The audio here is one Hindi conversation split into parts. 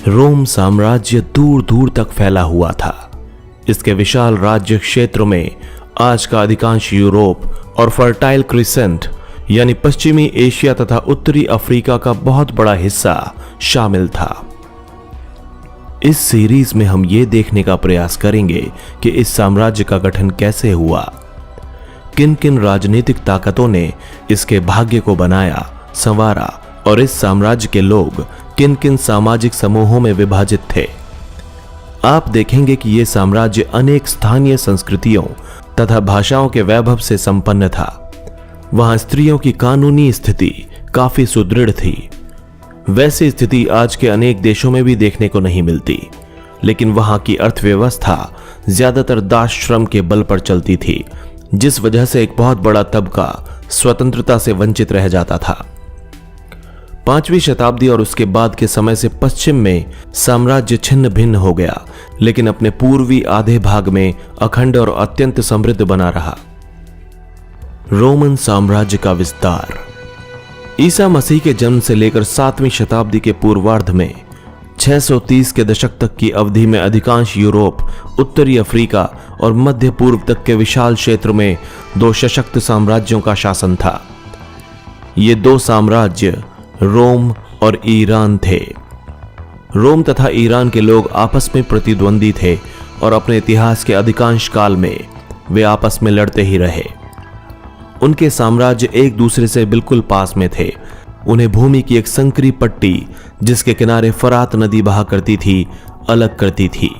रोम साम्राज्य दूर दूर तक फैला हुआ था। इसके विशाल राज्य क्षेत्र में आज का अधिकांश यूरोप और फर्टाइल क्रिसेंट यानी पश्चिमी एशिया तथा उत्तरी अफ्रीका का बहुत बड़ा हिस्सा शामिल था। इस सीरीज में हम ये देखने का प्रयास करेंगे कि इस साम्राज्य का गठन कैसे हुआ, किन किन राजनीतिक ताकतों ने इसके भाग्य को बनाया, संवारा और इस साम्राज्य के लोग किन किन सामाजिक समूहों में विभाजित थे। आप देखेंगे कि यह साम्राज्य अनेक स्थानीय संस्कृतियों तथा भाषाओं के वैभव से संपन्न था। वहां स्त्रियों की कानूनी स्थिति काफी सुदृढ़ थी। वैसी स्थिति आज के अनेक देशों में भी देखने को नहीं मिलती, लेकिन वहां की अर्थव्यवस्था ज्यादातर दास श्रम के बल पर चलती थी, जिस वजह से एक बहुत बड़ा तबका स्वतंत्रता से वंचित रह जाता था। 5वीं शताब्दी और उसके बाद के समय से पश्चिम में साम्राज्य छिन्न भिन्न हो गया, लेकिन अपने पूर्वी आधे भाग में अखंड और अत्यंत समृद्ध बना रहा। रोमन साम्राज्य का विस्तार ईसा मसीह के जन्म से लेकर 7वीं शताब्दी के पूर्वार्ध में 630 के दशक तक की अवधि में अधिकांश यूरोप, उत्तरी अफ्रीका और मध्य पूर्व तक के विशाल क्षेत्र में 2 सशक्त साम्राज्यों का शासन था। ये 2 साम्राज्य रोम और ईरान थे। रोम तथा ईरान के लोग आपस में प्रतिद्वंदी थे और अपने इतिहास के अधिकांश काल में वे आपस में लड़ते ही रहे। उनके साम्राज्य एक दूसरे से बिल्कुल पास में थे। उन्हें भूमि की एक संकरी पट्टी जिसके किनारे फरात नदी बहा करती थी, अलग करती थी।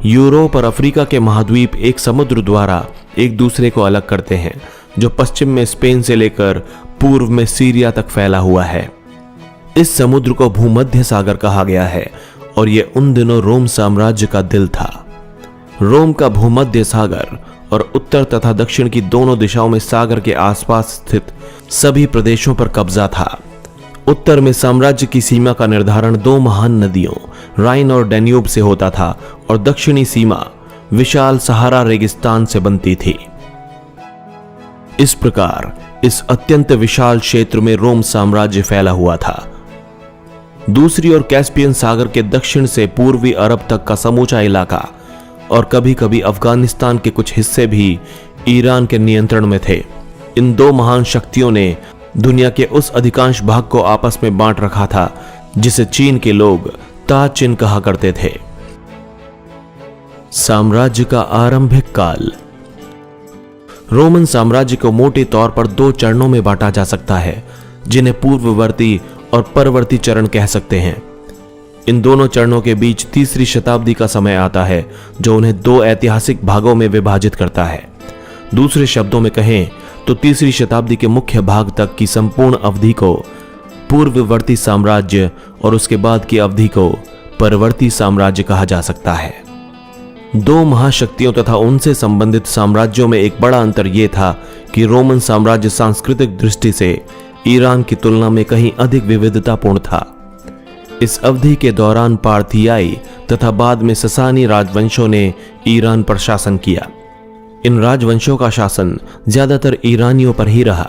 यूरोप और अफ्रीका के महाद्वीप एक समुद्र द्वारा एक दूसरे को अलग करते हैं, जो पश्चिम में स्पेन से लेकर पूर्व में सीरिया तक फैला हुआ है। इस समुद्र को भूमध्य सागर कहा गया है और यह उन दिनों रोम साम्राज्य का दिल था। रोम का भूमध्य सागर और उत्तर तथा दक्षिण की दोनों दिशाओं में सागर के आसपास स्थित सभी प्रदेशों पर कब्जा था। उत्तर में साम्राज्य की सीमा का निर्धारण 2 महान नदियों राइन और डैन्यूब से होता था और दक्षिणी सीमा विशाल सहारा रेगिस्तान से बनती थी। इस प्रकार इस अत्यंत विशाल क्षेत्र में रोम साम्राज्य फैला हुआ था। दूसरी ओर कैस्पियन सागर के दक्षिण से पूर्वी अरब तक का समूचा इलाका और कभी कभी अफगानिस्तान के कुछ हिस्से भी ईरान के नियंत्रण में थे। इन 2 महान शक्तियों ने दुनिया के उस अधिकांश भाग को आपस में बांट रखा था जिसे चीन के लोग ताचिन कहा करते थे। साम्राज्य का आरंभिक काल रोमन साम्राज्य को मोटे तौर पर 2 चरणों में बांटा जा सकता है, जिन्हें पूर्ववर्ती और परवर्ती चरण कह सकते हैं। इन दोनों चरणों के बीच 3री शताब्दी का समय आता है, जो उन्हें 2 ऐतिहासिक भागों में विभाजित करता है। दूसरे शब्दों में कहें तो 3री शताब्दी के मुख्य भाग तक की संपूर्ण अवधि को पूर्ववर्ती साम्राज्य और उसके बाद की अवधि को परवर्ती साम्राज्य कहा जा सकता है। 2 महाशक्तियों तथा उनसे संबंधित साम्राज्यों में एक बड़ा अंतर यह था कि रोमन साम्राज्य सांस्कृतिक दृष्टि से ईरान की तुलना में कहीं अधिक विविधतापूर्ण था। इस अवधि के दौरान पार्थियाई तथा बाद में ससानी राजवंशों ने ईरान पर शासन किया। इन राजवंशों का शासन ज्यादातर ईरानियों पर ही रहा।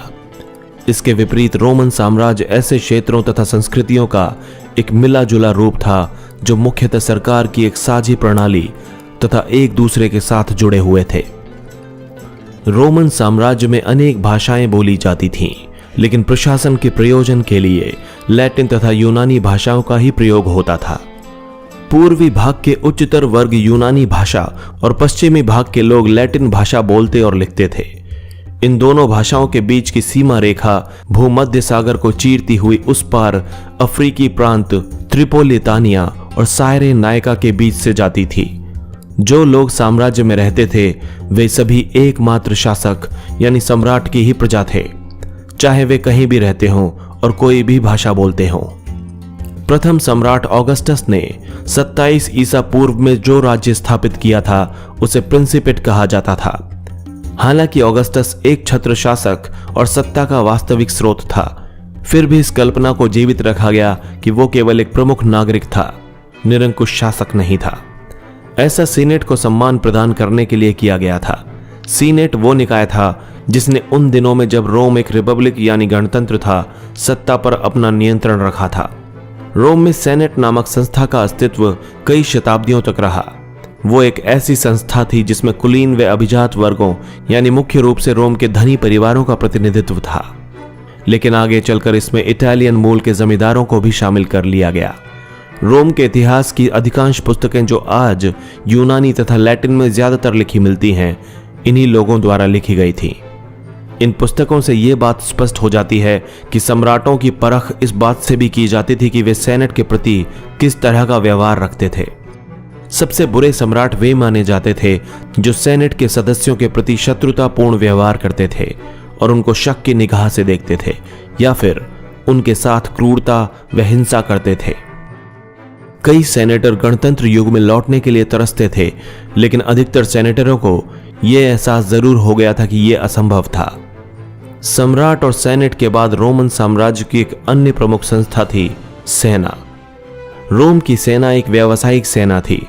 इसके विपरीत रोमन साम्राज्य ऐसे क्षेत्रों तथा संस्कृतियों का एक मिला जुला रूप था जो मुख्यतः सरकार की एक साझी प्रणाली तथा एक दूसरे के साथ जुड़े हुए थे। रोमन साम्राज्य में अनेक भाषाएं बोली जाती थीं, लेकिन प्रशासन के प्रयोजन के लिए लैटिन तथा यूनानी भाषाओं का ही प्रयोग होता था। पूर्वी भाग के उच्चतर वर्ग यूनानी भाषा और पश्चिमी भाग के लोग लैटिन भाषा बोलते और लिखते थे। इन दोनों भाषाओं के बीच की सीमा रेखा भूमध्य सागर को चीरती हुई उस पार अफ्रीकी प्रांत त्रिपोलितानिया और सायरे नायका के बीच से जाती थी। जो लोग साम्राज्य में रहते थे वे सभी एकमात्र शासक यानी सम्राट की ही प्रजा थे, चाहे वे कहीं भी रहते हों और कोई भी भाषा बोलते हों। प्रथम सम्राट ऑगस्टस ने 27 ईसा पूर्व में जो राज्य स्थापित किया था उसे प्रिंसिपेट कहा जाता था। हालांकि ऑगस्टस एक छत्र शासक और सत्ता का वास्तविक स्रोत था, फिर भी इस कल्पना को जीवित रखा गया कि वो केवल एक प्रमुख नागरिक था, निरंकुश शासक नहीं था। ऐसा सीनेट को सम्मान प्रदान करने के लिए किया गया था। सीनेट वो निकाय था जिसने उन दिनों में जब रोम एक रिपब्लिक यानी गणतंत्र था, सत्ता पर अपना नियंत्रण रखा था। रोम में सेनेट नामक संस्था का अस्तित्व कई शताब्दियों तक रहा। वो एक ऐसी संस्था थी जिसमें कुलीन व अभिजात वर्गों यानी मुख्य रूप से रोम के धनी परिवारों का प्रतिनिधित्व था, लेकिन आगे चलकर इसमें इटालियन मूल के जमींदारों को भी शामिल कर लिया गया। रोम के इतिहास की अधिकांश पुस्तकें जो आज यूनानी तथा लैटिन में ज्यादातर लिखी मिलती हैं, इन्हीं लोगों द्वारा लिखी गई थी। इन पुस्तकों से ये बात स्पष्ट हो जाती है कि सम्राटों की परख इस बात से भी की जाती थी कि वे सेनेट के प्रति किस तरह का व्यवहार रखते थे। सबसे बुरे सम्राट वे माने जाते थे जो सेनेट के सदस्यों के प्रति शत्रुतापूर्ण व्यवहार करते थे और उनको शक की निगाह से देखते थे या फिर उनके साथ क्रूरता व हिंसा करते थे। कई सेनेटर गणतंत्र युग में लौटने के लिए तरसते थे, लेकिन अधिकतर सेनेटरों को यह एहसास जरूर हो गया था कि यह असंभव था। सम्राट और सेनेट के बाद रोमन साम्राज्य की एक अन्य प्रमुख संस्था थी सेना। रोम की सेना एक व्यावसायिक सेना थी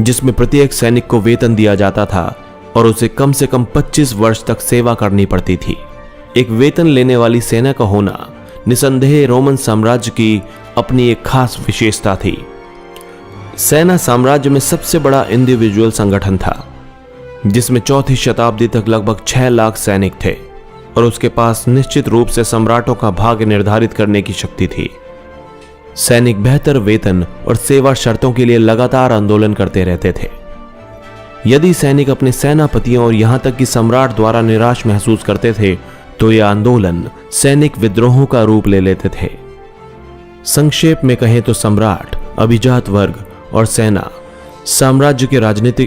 जिसमें प्रत्येक सैनिक को वेतन दिया जाता था और उसे कम से कम 25 वर्ष तक सेवा करनी पड़ती थी। एक वेतन लेने वाली सेना का होना निसंदेह रोमन साम्राज्य की अपनी एक खास विशेषता थी। सेना साम्राज्य में सबसे बड़ा इंडिविजुअल संगठन था जिसमें चौथी शताब्दी तक लगभग 6 लाख सैनिक थे और उसके पास निश्चित रूप से सम्राटों का भाग्य निर्धारित करने की शक्ति थी। सैनिक बेहतर वेतन और सेवा शर्तों के लिए लगातार आंदोलन करते रहते थे। यदि सैनिक अपने सेनापतियों और यहां तक कि सम्राट द्वारा निराश महसूस करते थे तो यह आंदोलन सैनिक विद्रोहों का रूप ले लेते थे। संक्षेप में कहें तो सम्राट, अभिजात वर्ग और सेना साम्राज्य के राजनीतिक